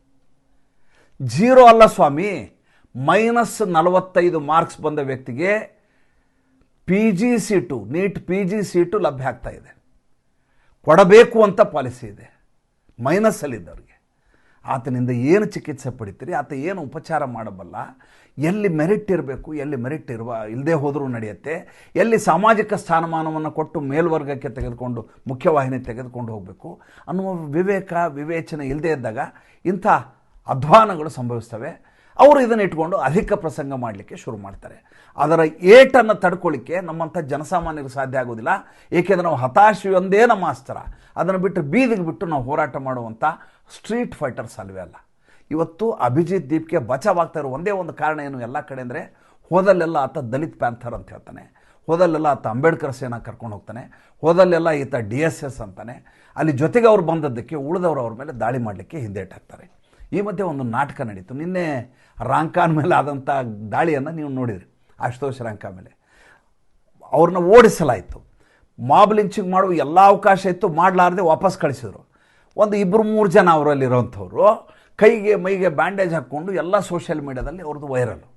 0 ಅಲ್ಲ ಸ್ವಾಮಿ, -45 ಮಾರ್ಕ್ಸ್ ಬಂದ ವ್ಯಕ್ತಿಗೆ PG seat, NEET PG seat ಲಭ್ಯ ಆಗ್ತಾ ಇದೆ. ಕೊಡಬೇಕು ಅಂತ ಪಾಲಿಸಿ ಇದೆ. ಮೈನಸ್ಸಲ್ಲಿದ್ದವ್ರಿಗೆ ಆತನಿಂದ ಏನು ಚಿಕಿತ್ಸೆ ಪಡಿತೀರಿ, ಆತ ಏನು ಉಪಚಾರ ಮಾಡಬಲ್ಲ, ಎಲ್ಲಿ ಮೆರಿಟ್ ಇರಬೇಕು, ಎಲ್ಲಿ ಮೆರಿಟ್ ಇಲ್ಲದೆ ಹೋದರೂ ನಡೆಯುತ್ತೆ, ಎಲ್ಲಿ ಸಾಮಾಜಿಕ ಸ್ಥಾನಮಾನವನ್ನು ಕೊಟ್ಟು ಮೇಲ್ವರ್ಗಕ್ಕೆ ತೆಗೆದುಕೊಂಡು ಮುಖ್ಯವಾಹಿನಿ ತೆಗೆದುಕೊಂಡು ಹೋಗಬೇಕು ಅನ್ನುವ ವಿವೇಚನೆ ಇಲ್ಲದೆ ಇದ್ದಾಗ ಇಂಥ ಅಧ್ವಾನಗಳು ಸಂಭವಿಸ್ತವೆ. ಅವರು ಇದನ್ನು ಇಟ್ಕೊಂಡು ಅಧಿಕ ಪ್ರಸಂಗ ಮಾಡಲಿಕ್ಕೆ ಶುರು ಮಾಡ್ತಾರೆ. ಅದರ ಏಟನ್ನು ತಡ್ಕೊಳ್ಳಿಕ್ಕೆ ನಮ್ಮಂಥ ಜನಸಾಮಾನ್ಯರಿಗೆ ಸಾಧ್ಯ ಆಗೋದಿಲ್ಲ. ಏಕೆಂದರೆ ನಾವು ಹತಾಶೆಯೊಂದೇ ನಮ್ಮ ಅಸ್ತ್ರ. ಅದನ್ನು ಬಿಟ್ಟು ಬೀದಿಗೆ ಬಿಟ್ಟು ನಾವು ಹೋರಾಟ ಮಾಡುವಂಥ ಸ್ಟ್ರೀಟ್ ಫೈಟರ್ಸ್ ಅಲ್ವೇ ಅಲ್ಲ. ಇವತ್ತು ಅಭಿಜಿತ್ ದೀಪ್ಗೆ ಬಚಾವಾಗ್ತಾ ಇರೋ ಒಂದೇ ಒಂದು ಕಾರಣ ಏನು ಎಲ್ಲ ಕಡೆ ಅಂದರೆ, ಹೋದಲ್ಲೆಲ್ಲ ಆತ ದಲಿತ್ ಪ್ಯಾಂಥರ್ ಅಂತ ಹೇಳ್ತಾನೆ, ಹೋದಲ್ಲೆಲ್ಲ ಆತ ಅಂಬೇಡ್ಕರ್ ಸೇನಾ ಕರ್ಕೊಂಡು ಹೋಗ್ತಾನೆ, ಹೋದಲ್ಲೆಲ್ಲ ಈತ DSS ಅಂತಾನೆ. ಅಲ್ಲಿ ಜೊತೆಗೆ ಅವ್ರು ಬಂದದ್ದಕ್ಕೆ ಉಳಿದವರು ಅವ್ರ ಮೇಲೆ ದಾಳಿ ಮಾಡಲಿಕ್ಕೆ ಹಿಂದೇಟಾಗ್ತಾರೆ. ಈ ಮಧ್ಯೆ ಒಂದು ನಾಟಕ ನಡೀತು. ನಿನ್ನೆ ರಾಂಕಾನ್ ಮೇಲೆ ಆದಂಥ ದಾಳಿಯನ್ನು ನೀವು ನೋಡಿದ್ರಿ. ಆಶುತೋಷ್ ರಾಂಕಾ ಮೇಲೆ ಅವ್ರನ್ನ ಓಡಿಸಲಾಯಿತು. ಮಾಬ್ ಲಿಂಚಿಂಗ್ ಮಾಡುವ ಎಲ್ಲ ಅವಕಾಶ ಇತ್ತು, ಮಾಡಲಾರದೆ ವಾಪಸ್ ಕಳಿಸಿದ್ರು. ಒಂದು 2-3 ಜನ ಅವರಲ್ಲಿರೋಂಥವ್ರು ಕೈಗೆ ಮೈಗೆ ಬ್ಯಾಂಡೇಜ್ ಹಾಕ್ಕೊಂಡು ಎಲ್ಲ ಸೋಷಿಯಲ್ ಮೀಡಿಯಾದಲ್ಲಿ ಅವ್ರದ್ದು ವೈರಲ್ಲು.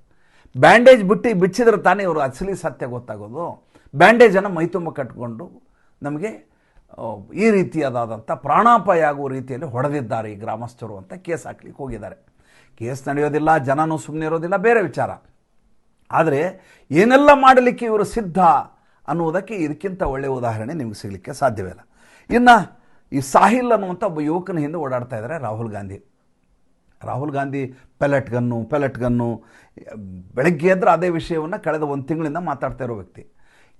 ಬ್ಯಾಂಡೇಜ್ ಬಿಚ್ಚಿದ್ರೆ ತಾನೇ ಇವರು ಅಸಲಿ ಸತ್ಯ ಗೊತ್ತಾಗೋದು. ಬ್ಯಾಂಡೇಜನ್ನು ಮೈತುಂಬ ಕಟ್ಕೊಂಡು ನಮಗೆ ಈ ರೀತಿಯಾದಂಥ ಪ್ರಾಣಾಪಾಯ ಆಗುವ ರೀತಿಯಲ್ಲಿ ಹೊಡೆದಿದ್ದಾರೆ ಈ ಗ್ರಾಮಸ್ಥರು ಅಂತ ಕೇಸ್ ಹಾಕ್ಲಿಕ್ಕೆ ಹೋಗಿದ್ದಾರೆ. ಕೇಸ್ ನಡೆಯೋದಿಲ್ಲ, ಜನನೂ ಸುಮ್ಮನೆ ಇರೋದಿಲ್ಲ, ಬೇರೆ ವಿಚಾರ. ಆದರೆ ಏನೆಲ್ಲ ಮಾಡಲಿಕ್ಕೆ ಇವರು ಸಿದ್ಧ ಅನ್ನುವುದಕ್ಕೆ ಇದಕ್ಕಿಂತ ಒಳ್ಳೆಯ ಉದಾಹರಣೆ ನಿಮಗೆ ಸಿಗಲಿಕ್ಕೆ ಸಾಧ್ಯವಿಲ್ಲ. ಇನ್ನು ಈ ಸಾಹಿಲ್ ಅನ್ನುವಂಥ ಒಬ್ಬ ಯುವಕನ ಹಿಂದೆ ಓಡಾಡ್ತಾ ಇದ್ದಾರೆ ರಾಹುಲ್ ಗಾಂಧಿ ಪೆಲೆಟ್ ಗನ್ನು ಬೆಳಗ್ಗೆ ಎದ್ರೆ ಅದೇ ವಿಷಯವನ್ನು ಕಳೆದ 1 ತಿಂಗಳಿಂದ ಮಾತಾಡ್ತಾ ಇರೋ ವ್ಯಕ್ತಿ.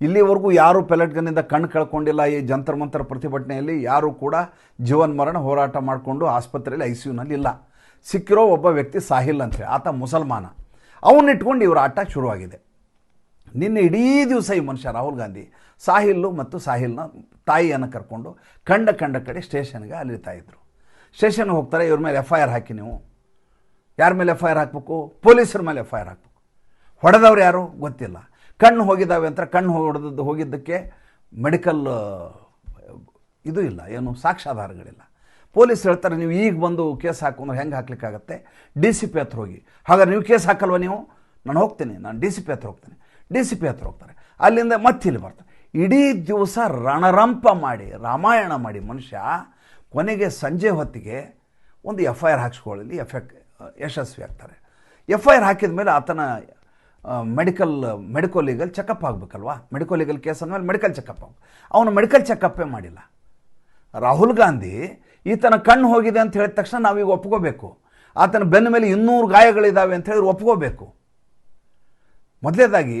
ಇಲ್ಲಿವರೆಗೂ ಯಾರೂ ಪೆಲೆಟ್ ಗನ್ನಿಂದ ಕಣ್ಣು ಕಳ್ಕೊಂಡಿಲ್ಲ. ಈ ಜಂತರ್ ಮಂತರ ಪ್ರತಿಭಟನೆಯಲ್ಲಿ ಯಾರೂ ಕೂಡ ಜೀವನ್ಮರಣ ಹೋರಾಟ ಮಾಡಿಕೊಂಡು ಆಸ್ಪತ್ರೆಯಲ್ಲಿ ICUನಲ್ಲಿ ಇಲ್ಲ. ಸಿಕ್ಕಿರೋ ಒಬ್ಬ ವ್ಯಕ್ತಿ ಸಾಹಿಲ್ ಅಂತೇಳಿ, ಆತ ಮುಸಲ್ಮಾನ. ಅವನ್ನಿಟ್ಕೊಂಡು ಇವರ ಆಟ ಶುರುವಾಗಿದೆ. ನಿನ್ನೆ ಇಡೀ ದಿವಸ ಈ ಮನುಷ್ಯ ರಾಹುಲ್ ಗಾಂಧಿ ಸಾಹಿಲ್ ಮತ್ತು ಸಾಹಿಲ್ನ ತಾಯಿಯನ್ನು ಕರ್ಕೊಂಡು ಕಂಡ ಕಡೆ ಸ್ಟೇಷನ್ಗೆ ಅಲಿತಾ ಇದ್ದರು. ಸ್ಟೇಷನ್ಗೆ ಹೋಗ್ತಾರೆ, ಇವ್ರ ಮೇಲೆ FIR ಹಾಕಿ, ನೀವು ಯಾರ ಮೇಲೆ FIR ಹಾಕಬೇಕು? ಪೊಲೀಸರ ಮೇಲೆ FIR ಹಾಕಬೇಕು. ಹೊಡೆದವ್ರು ಯಾರು ಗೊತ್ತಿಲ್ಲ. ಕಣ್ಣು ಹೋಗಿದ್ದಾವೆ ಅಂತ ಕಣ್ಣು ಹೋಗಿದ್ದಕ್ಕೆ ಮೆಡಿಕಲ್ ಇದು ಇಲ್ಲ, ಏನು ಸಾಕ್ಷ್ಯಾಧಾರಗಳಿಲ್ಲ. ಪೊಲೀಸ್ ಹೇಳ್ತಾರೆ, ನೀವು ಈಗ ಬಂದು ಕೇಸ್ ಹಾಕೊಂಡ್ರೆ ಹೆಂಗೆ ಹಾಕ್ಲಿಕ್ಕಾಗತ್ತೆ? DCP ಹತ್ರ ಹೋಗಿ. ಹಾಗಾದ್ರೆ ನೀವು ಕೇಸ್ ಹಾಕಲ್ವ? ನೀವು ನಾನು ಹೋಗ್ತೀನಿ, ನಾನು DCP ಹತ್ರ ಹೋಗ್ತೀನಿ. DCP ಹತ್ರ ಹೋಗ್ತಾರೆ, ಅಲ್ಲಿಂದ ಮತ್ತೆ ಇಲ್ಲಿ ಬರ್ತಾರೆ. ಇಡೀ ದಿವಸ ರಣರಂಪ ಮಾಡಿ ರಾಮಾಯಣ ಮಾಡಿ ಮನುಷ್ಯ ಕೊನೆಗೆ ಸಂಜೆ ಹೊತ್ತಿಗೆ ಒಂದು FIR ಹಾಕ್ಸ್ಕೊಳ್ಳಿ ಯಶಸ್ವಿ ಆಗ್ತಾರೆ. FIR ಹಾಕಿದ ಮೇಲೆ ಆತನ ಮೆಡಿಕೋ ಲೀಗಲ್ ಚೆಕಪ್ ಆಗಬೇಕಲ್ವಾ? ಮೆಡಿಕೋ ಲೀಗಲ್ ಕೇಸ್ ಅಂದಮೇಲೆ ಮೆಡಿಕಲ್ ಚೆಕಪ್ ಆಗಬೇಕು. ಅವನು ಮೆಡಿಕಲ್ ಚೆಕಪ್ಪೇ ಮಾಡಿಲ್ಲ. ರಾಹುಲ್ ಗಾಂಧಿ ಈತನ ಕಣ್ಣು ಹೋಗಿದೆ ಅಂತ ಹೇಳಿದ ತಕ್ಷಣ ನಾವೀಗ ಒಪ್ಕೋಬೇಕು. ಆತನ ಬೆನ್ನ ಮೇಲೆ 200 ಗಾಯಗಳಿದ್ದಾವೆ ಅಂತ ಹೇಳಿದ್ರೆ ಒಪ್ಕೋಬೇಕು. ಮೊದಲೇದಾಗಿ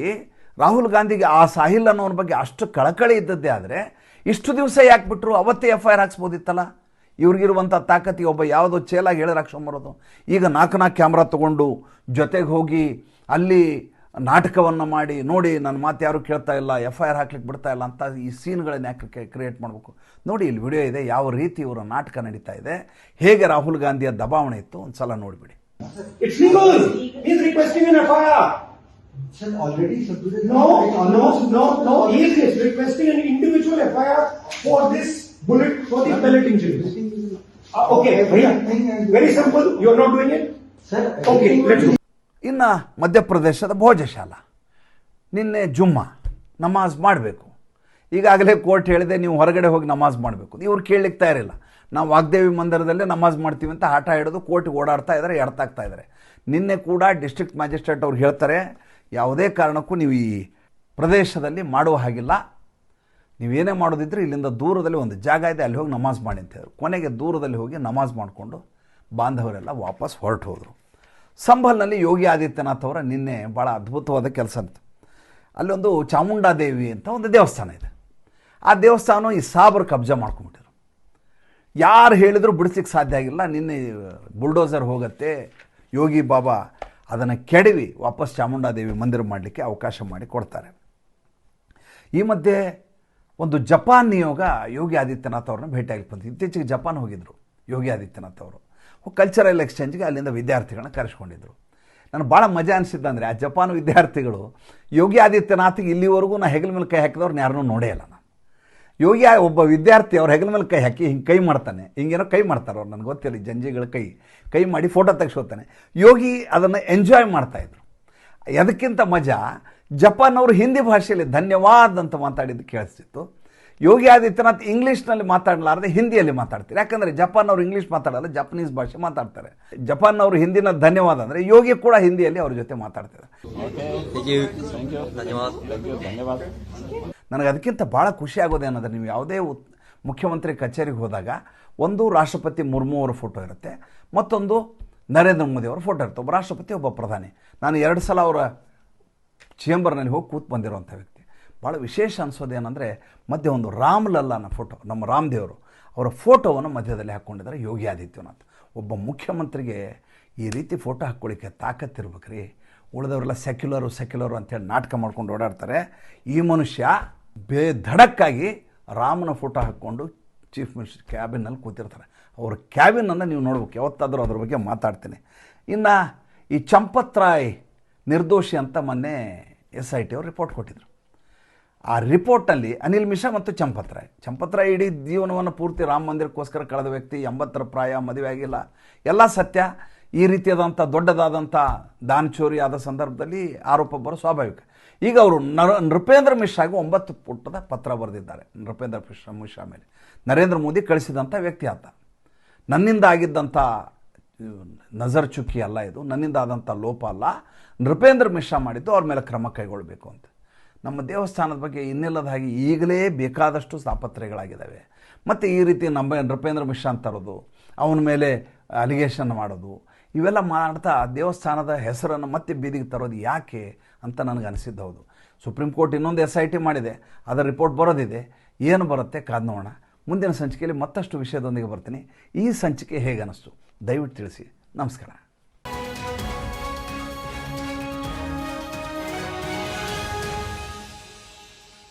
ರಾಹುಲ್ ಗಾಂಧಿಗೆ ಆ ಸಾಹಿಲ್ ಅನ್ನೋನ ಬಗ್ಗೆ ಅಷ್ಟು ಕಳಕಳಿ ಇದ್ದದ್ದೇ ಆದರೆ ಇಷ್ಟು ದಿವಸ ಯಾಕೆ ಬಿಟ್ಟರು? ಅವತ್ತೇ FIR ಹಾಕ್ಸ್ಬೋದಿತ್ತಲ್ಲ. ಇವ್ರಿಗಿರುವಂಥ ತಾಕತ್ತಿಗೆ ಒಬ್ಬ ಯಾವುದೋ ಚೇಲಾಗಿ ಹೇಳಿ ಹಾಕ್ಸ್ಕೊಂಬರೋದು. ಈಗ 4 ಕ್ಯಾಮ್ರಾ ತೊಗೊಂಡು ಜೊತೆಗೆ ಹೋಗಿ ಅಲ್ಲಿ ನಾಟಕವನ್ನು ಮಾಡಿ, ನೋಡಿ ನನ್ನ ಮಾತು ಯಾರು ಕೇಳ್ತಾ ಇಲ್ಲ, FIR ಹಾಕ್ಲಿಕ್ಕೆ ಬಿಡ್ತಾ ಇಲ್ಲ ಅಂತ ಈ ಸೀನ್ಗಳನ್ನ ಯಾಕೆ ಕ್ರಿಯೇಟ್ ಮಾಡಬೇಕು? ನೋಡಿ, ಇಲ್ಲಿ ವಿಡಿಯೋ ಇದೆ, ಯಾವ ರೀತಿ ಇವರ ನಾಟಕ ನಡೀತಾ ಇದೆ, ಹೇಗೆ ರಾಹುಲ್ ಗಾಂಧಿಯ ದಬಾವಣೆ ಇತ್ತು, ಒಂದು ಸಲ ನೋಡಿಬಿಡಿ. It's legal. He's requesting an FIR. Sir, already, sir, today. No. He is requesting an individual FIR for this bullet, for the pellet injuries. Okay, very simple. You are not doing it? Sir, Okay, let's do. ಇನ್ನು ಮಧ್ಯಪ್ರದೇಶದ ಭೋಜಶಾಲಾ, ನಿನ್ನೆ ಜುಮ್ಮಾ ನಮಾಜ್ ಮಾಡಬೇಕು. ಈಗಾಗಲೇ ಕೋರ್ಟ್ ಹೇಳಿದೆ ನೀವು ಹೊರಗಡೆ ಹೋಗಿ ನಮಾಜ್ ಮಾಡಬೇಕು. ಇವ್ರು ಕೇಳಲಿಕ್ಕೆ ತಯಾರಿಲ್ಲ. ನಾವು ವಾಗ್ದೇವಿ ಮಂದಿರದಲ್ಲೇ ನಮಾಜ್ ಮಾಡ್ತೀವಿ ಅಂತ ಆಟ ಹಿಡಿದು ಕೋರ್ಟ್ಗೆ ಓಡಾಡ್ತಾ ಇದ್ದಾರೆ, ಎಡ್ತಾಗ್ತಾ ಇದ್ದಾರೆ. ನಿನ್ನೆ ಕೂಡ ಡಿಸ್ಟ್ರಿಕ್ಟ್ ಮ್ಯಾಜಿಸ್ಟ್ರೇಟ್ ಅವ್ರು ಹೇಳ್ತಾರೆ, ಯಾವುದೇ ಕಾರಣಕ್ಕೂ ನೀವು ಈ ಪ್ರದೇಶದಲ್ಲಿ ಮಾಡುವ ಹಾಗಿಲ್ಲ, ನೀವೇನೇ ಮಾಡೋದಿದ್ರೆ ಇಲ್ಲಿಂದ ದೂರದಲ್ಲಿ ಒಂದು ಜಾಗ ಇದೆ, ಅಲ್ಲಿ ಹೋಗಿ ನಮಾಜ್ ಮಾಡಿ ಅಂತ ಹೇಳಿದ್ರು. ಕೊನೆಗೆ ದೂರದಲ್ಲಿ ಹೋಗಿ ನಮಾಜ್ ಮಾಡಿಕೊಂಡು ಬಾಂಧವರೆಲ್ಲ ವಾಪಸ್ ಹೊರಟು ಹೋದರು. ಸಂಭಲ್ನಲ್ಲಿ ಯೋಗಿ ಆದಿತ್ಯನಾಥ್ ಅವರ ನಿನ್ನೆ ಭಾಳ ಅದ್ಭುತವಾದ ಕೆಲಸ ಅಂತ. ಅಲ್ಲೊಂದು ಚಾಮುಂಡಾದೇವಿ ಅಂತ ಒಂದು ದೇವಸ್ಥಾನ ಇದೆ. ಆ ದೇವಸ್ಥಾನ ಈ ಸಾಬರು ಕಬ್ಜಾ ಮಾಡ್ಕೊಂಡ್ಬಿಟ್ಟಿದ್ರು. ಯಾರು ಹೇಳಿದರೂ ಬಿಡಿಸ್ಲಿಕ್ಕೆ ಸಾಧ್ಯ ಆಗಿಲ್ಲ. ನಿನ್ನೆ ಬುಲ್ಡೋಸರ್ ಹೋಗುತ್ತೆ, ಯೋಗಿ ಬಾಬಾ ಅದನ್ನು ಕೆಡವಿ ವಾಪಸ್ ಚಾಮುಂಡಾದೇವಿ ಮಂದಿರ ಮಾಡಲಿಕ್ಕೆ ಅವಕಾಶ ಮಾಡಿ ಕೊಡ್ತಾರೆ. ಈ ಮಧ್ಯೆ ಒಂದು ಜಪಾನ್ ನಿಯೋಗ ಯೋಗಿ ಆದಿತ್ಯನಾಥ್ ಅವ್ರನ್ನ ಭೇಟಿಯಾಗಿ ಬಂತು. ಇತ್ತೀಚೆಗೆ ಜಪಾನ್ ಹೋಗಿದ್ದರು ಯೋಗಿ ಆದಿತ್ಯನಾಥ್ ಅವರು. ಕಲ್ಚರಲ್ ಎಕ್ಸ್ಚೇಂಜ್ಗೆ ಅಲ್ಲಿಂದ ವಿದ್ಯಾರ್ಥಿಗಳನ್ನ ಕರೆಸ್ಕೊಂಡಿದ್ರು. ನನಗೆ ಭಾಳ ಮಜಾ ಅನಿಸಿದ್ದಂದರೆ ಆ ಜಪಾನ್ ವಿದ್ಯಾರ್ಥಿಗಳು ಯೋಗಿ ಆದಿತ್ಯನಾಥ್ಗೆ ಇಲ್ಲಿವರೆಗೂ ನಾನು ಹೆಗಲ ಮೇಲೆ ಕೈ ಹಾಕಿದವ್ರನ್ನ ಯಾರನ್ನೂ ನೋಡೇ ಇಲ್ಲ ನಾನು. ಯೋಗಿ ಒಬ್ಬ ವಿದ್ಯಾರ್ಥಿ ಅವ್ರ ಹೆಗಲ ಮೇಲೆ ಕೈ ಹಾಕಿ ಹಿಂಗೆ ಕೈ ಮಾಡ್ತಾನೆ, ಹಿಂಗೇನೋ ಕೈ ಮಾಡ್ತಾರೆ ಅವ್ರು, ನನಗೆ ಗೊತ್ತಿಲ್ಲ, ಜಂಜಿಗಳ ಕೈ ಮಾಡಿ ಫೋಟೋ ತೆಗೆಸ್ಕೋತಾನೆ. ಯೋಗಿ ಅದನ್ನು ಎಂಜಾಯ್ ಮಾಡ್ತಾಯಿದ್ರು. ಅದಕ್ಕಿಂತ ಮಜಾ ಜಪಾನ್ ಅವರು ಹಿಂದಿ ಭಾಷೆಯಲ್ಲಿ ಧನ್ಯವಾದ ಅಂತ ಮಾತಾಡಿದ್ದು ಕೇಳಿಸ್ತಿತ್ತು. ಯೋಗಿ ಆದಿತ್ಯನಾಥ್ ಇಂಗ್ಲೀಷ್ನಲ್ಲಿ ಮಾತಾಡಲಾರದೆ ಹಿಂದಿಯಲ್ಲಿ ಮಾತಾಡ್ತಾರೆ. ಯಾಕಂದರೆ ಜಪಾನ್ ಅವರು ಇಂಗ್ಲೀಷ್ ಮಾತಾಡಲ್ಲ, ಜಪನೀಸ್ ಭಾಷೆ ಮಾತಾಡ್ತಾರೆ. ಜಪಾನ್ ಅವರು ಹಿಂದಿನ ಧನ್ಯವಾದ ಅಂದರೆ ಯೋಗಿ ಕೂಡ ಹಿಂದಿಯಲ್ಲಿ ಅವ್ರ ಜೊತೆ ಮಾತಾಡ್ತಾರೆ. ನನಗೆ ಅದಕ್ಕಿಂತ ಭಾಳ ಖುಷಿ ಆಗೋದೇನಂದರೆ, ನೀವು ಯಾವುದೇ ಮುಖ್ಯಮಂತ್ರಿ ಕಚೇರಿಗೆ ಹೋದಾಗ ಒಂದು ರಾಷ್ಟ್ರಪತಿ ಮುರ್ಮು ಅವರ ಫೋಟೋ ಇರುತ್ತೆ, ಮತ್ತೊಂದು ನರೇಂದ್ರ ಮೋದಿ ಅವರ ಫೋಟೋ ಇರುತ್ತೆ. ಒಬ್ಬ ರಾಷ್ಟ್ರಪತಿ, ಒಬ್ಬ ಪ್ರಧಾನಿ. ನಾನು 2 ಸಲ ಅವರ ಚೇಂಬರ್ನಲ್ಲಿ ಹೋಗಿ ಕೂತು ಬಂದಿರೋಂಥ ವ್ಯಕ್ತಿ. ಭಾಳ ವಿಶೇಷ ಅನಿಸೋದೇನೆಂದರೆ, ಮಧ್ಯೆ ಒಂದು ರಾಮ್ಲಲ್ಲಾನ ಫೋಟೋ, ನಮ್ಮ ರಾಮದೇವರು ಅವರ ಫೋಟೋವನ್ನು ಮಧ್ಯದಲ್ಲಿ ಹಾಕ್ಕೊಂಡಿದ್ದಾರೆ ಯೋಗಿ ಆದಿತ್ಯನಾಥ್. ಒಬ್ಬ ಮುಖ್ಯಮಂತ್ರಿಗೆ ಈ ರೀತಿ ಫೋಟೋ ಹಾಕ್ಕೊಳ್ಳಿಕ್ಕೆ ತಾಕತ್ತಿರ್ಬೇಕು ರೀ. ಉಳಿದವರೆಲ್ಲ ಸೆಕ್ಯುಲರು ಅಂಥೇಳಿ ನಾಟಕ ಮಾಡ್ಕೊಂಡು ಓಡಾಡ್ತಾರೆ. ಈ ಮನುಷ್ಯ ಬೇಧಡಕ್ಕಾಗಿ ರಾಮನ ಫೋಟೋ ಹಾಕ್ಕೊಂಡು ಚೀಫ್ ಮಿನಿಸ್ಟರ್ ಕ್ಯಾಬಿನಲ್ಲಿ ಕೂತಿರ್ತಾರೆ. ಅವ್ರ ಕ್ಯಾಬಿನನ್ನು ನೀವು ನೋಡ್ಬೇಕು, ಯಾವತ್ತಾದರೂ ಅದ್ರ ಬಗ್ಗೆ ಮಾತಾಡ್ತೀನಿ. ಇನ್ನು ಈ ಚಂಪತ್ ರಾಯ್ ನಿರ್ದೋಷಿ ಅಂತ ಮೊನ್ನೆ SIT ಅವರು ರಿಪೋರ್ಟ್ ಕೊಟ್ಟಿದ್ರು. ಆ ರಿಪೋರ್ಟಲ್ಲಿ ಅನಿಲ್ ಮಿಶ್ರಾ ಮತ್ತು ಚಂಪತ್ ರಾಯ್ ಇಡೀ ಜೀವನವನ್ನು ಪೂರ್ತಿ ರಾಮ ಮಂದಿರಕ್ಕೋಸ್ಕರ ಕಳೆದ ವ್ಯಕ್ತಿ, 80ರ ಪ್ರಾಯ, ಮದುವೆ ಆಗಿಲ್ಲ, ಎಲ್ಲ ಸತ್ಯ. ಈ ರೀತಿಯಾದಂಥ ದೊಡ್ಡದಾದಂಥ ದಾನಚೋರಿ ಆದ ಸಂದರ್ಭದಲ್ಲಿ ಆರೋಪ ಬರೋ ಸ್ವಾಭಾವಿಕ. ಈಗ ಅವರು ನೃಪೇಂದ್ರ ಮಿಶ್ರಾಗೆ 9 ಪುಟದ ಪತ್ರ ಬರೆದಿದ್ದಾರೆ. ನೃಪೇಂದ್ರ ಮಿಶ್ರಾ ಮೇಲೆ ನರೇಂದ್ರ ಮೋದಿ ಕಳಿಸಿದಂಥ ವ್ಯಕ್ತಿ ಆತ. ನನ್ನಿಂದ ಆಗಿದ್ದಂಥ ನಜರ್ ಚುಕ್ಕಿ ಅಲ್ಲ ಇದು, ನನ್ನಿಂದ ಆದಂಥ ಲೋಪ ಅಲ್ಲ, ನೃಪೇಂದ್ರ ಮಿಶ್ರಾ ಮಾಡಿದ್ದು, ಅವ್ರ ಮೇಲೆ ಕ್ರಮ ಕೈಗೊಳ್ಳಬೇಕು ಅಂತ. ನಮ್ಮ ದೇವಸ್ಥಾನದ ಬಗ್ಗೆ ಇನ್ನಿಲ್ಲದ ಹಾಗೆ ಈಗಲೇ ಬೇಕಾದಷ್ಟು ತಾಪತ್ರಯಗಳಾಗಿದ್ದಾವೆ. ಮತ್ತು ಈ ರೀತಿ ನಮ್ಮ ನೃಪೇಂದ್ರ ಮಿಶ್ರಾ ಅಂತರೋದು, ಅವನ ಮೇಲೆ ಅಲಿಗೇಷನ್ ಮಾಡೋದು, ಇವೆಲ್ಲ ಮಾಡ್ತಾ ದೇವಸ್ಥಾನದ ಹೆಸರನ್ನು ಮತ್ತೆ ಬೀದಿಗೆ ತರೋದು ಯಾಕೆ ಅಂತ ನನಗೆ ಅನಿಸಿದ್ದು. ಹೌದು, ಸುಪ್ರೀಂ ಕೋರ್ಟ್ ಇನ್ನೊಂದು SIT ಮಾಡಿದೆ, ಅದರ ರಿಪೋರ್ಟ್ ಬರೋದಿದೆ. ಏನು ಬರುತ್ತೆ ಕಾದು ನೋಡೋಣ. ಮುಂದಿನ ಸಂಚಿಕೆಯಲ್ಲಿ ಮತ್ತಷ್ಟು ವಿಷಯದೊಂದಿಗೆ ಬರ್ತೀನಿ. ಈ ಸಂಚಿಕೆ ಹೇಗೆ ಅನ್ನಿಸ್ತು ದಯವಿಟ್ಟು ತಿಳಿಸಿ. ನಮಸ್ಕಾರ.